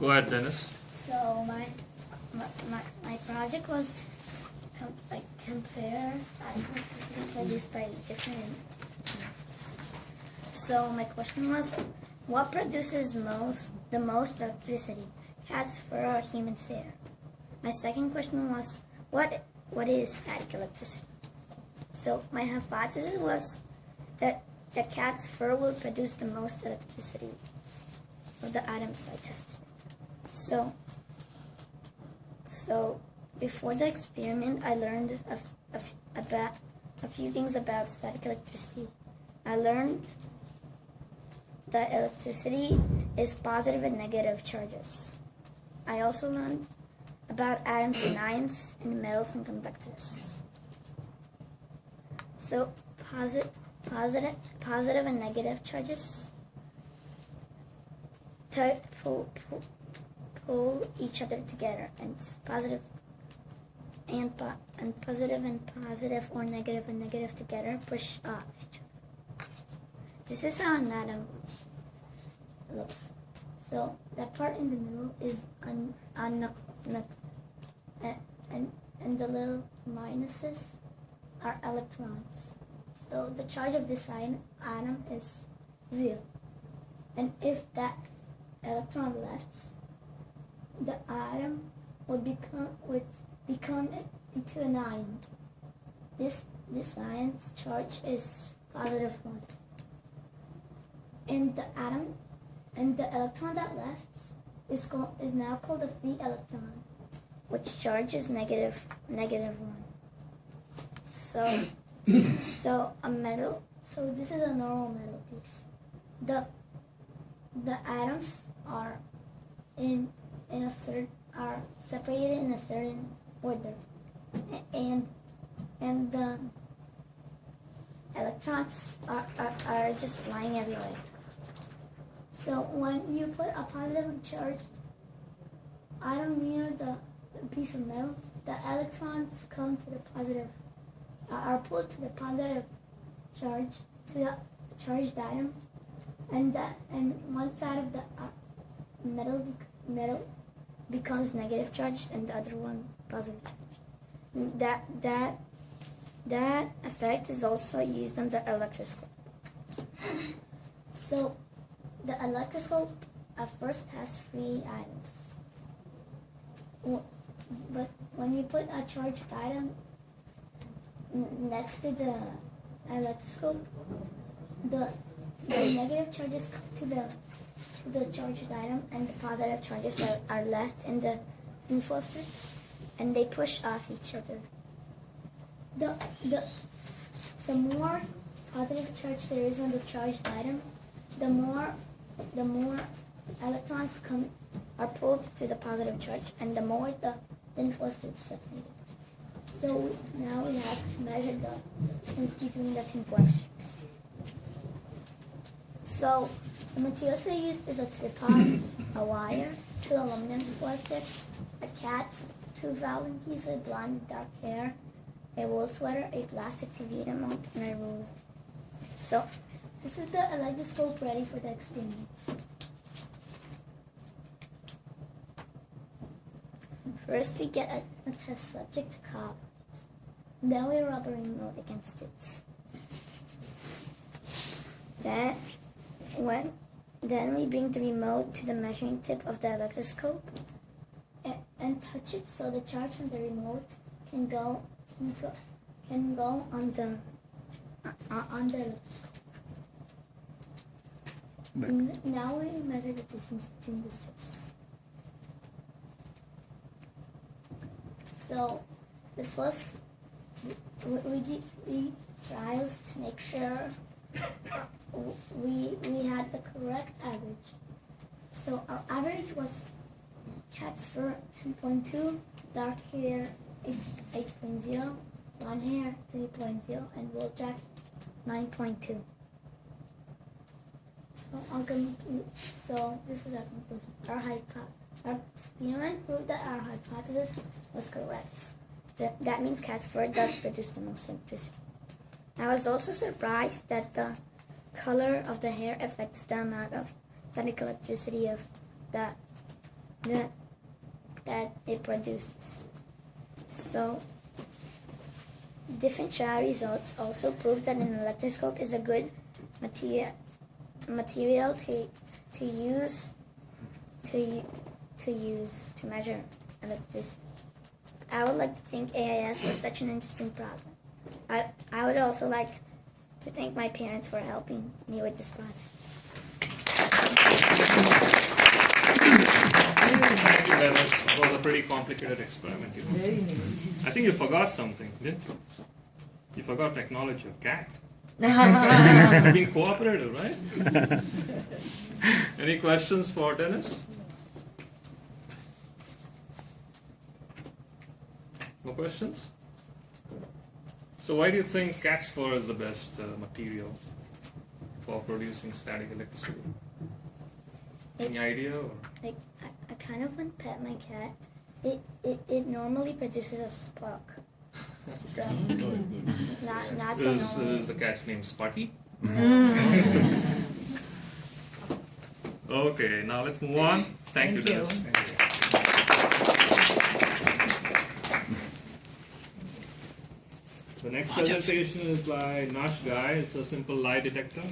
Go ahead, Dennis. So my project was compare electricity produced by different methods. So my question was, what produces the most electricity? Cat's fur or human's hair? My second question was, what is static electricity? So my hypothesis was that the cat's fur will produce the most electricity of the atoms I tested. So before the experiment, I learned about a few things about static electricity. I learned that electricity is positive and negative charges. I also learned about atoms and ions and metals and conductors. So positive and negative charges pull each other together, and positive and positive or negative and negative together push off each other. This is how an atom looks. So that part in the middle is and the little minuses are electrons. So the charge of this atom is 0. And if that electron left, the atom would become into an ion. This ion's charge is positive 1. And the electron that left is now called a free electron, which charge is negative 1. So a metal. So this is a normal metal piece. The atoms are are separated in a certain order, and the electrons are just flying everywhere. So when you put a positive charged atom near the piece of metal, the electrons come to the positive, are pulled to the positive charge, to the charged atom, and one side of the metal becomes negative charged and the other one positive charged. That effect is also used on the electroscope. So the electroscope at first has 3 atoms. But when you put a charged atom next to the electroscope, the negative charges come to the charged atom, and the positive charges are left in the inflow strips, and they push off each other. The more positive charge there is on the charged atom, the more electrons are pulled to the positive charge, and the more the inflow strips separated. So now we have to measure the distance between the inflow strips. So the materials we used is a tripod, a wire, 2 aluminum inflow strips, a cat, 2 volunteers with blonde and dark hair, a wool sweater, a plastic TV remote, and a ruler. So this is the electroscope ready for the experiment. First we get a test subject to cover it. Then we rub a remote against it. Then we bring the remote to the measuring tip of the electroscope and touch it so the charge from the remote can go on the electroscope. Now we measure the distance between the strips. So this was we did 3 trials to make sure we had the correct average. So our average was cat's fur 10.2, dark hair 8.0, blonde hair 3.0, and wool jacket 9.2. So this is our conclusion. Our experiment proved that our hypothesis was correct. That means cat's fur does produce the most electricity. I was also surprised that the color of the hair affects the amount of static electricity of the that it produces. So, different trial results also prove that an electroscope is a good material to use to measure electricity. I would like to thank AIS for such an interesting problem. I would also like to thank my parents for helping me with this project. Thank you, Dennis. It was a pretty complicated experiment. I think you forgot something, didn't you? You forgot technology of cat. Being cooperative, right? Any questions for Dennis? No questions? So why do you think cat's fur is the best material for producing static electricity? Any idea? Or? Like, I kind of want to pet my cat. It normally produces a spark. So, not so normal. Is the cat's name Sparky? Okay, now let's move on. Thank you, Dennis. The next presentation is by Nash Guy. It's a simple lie detector.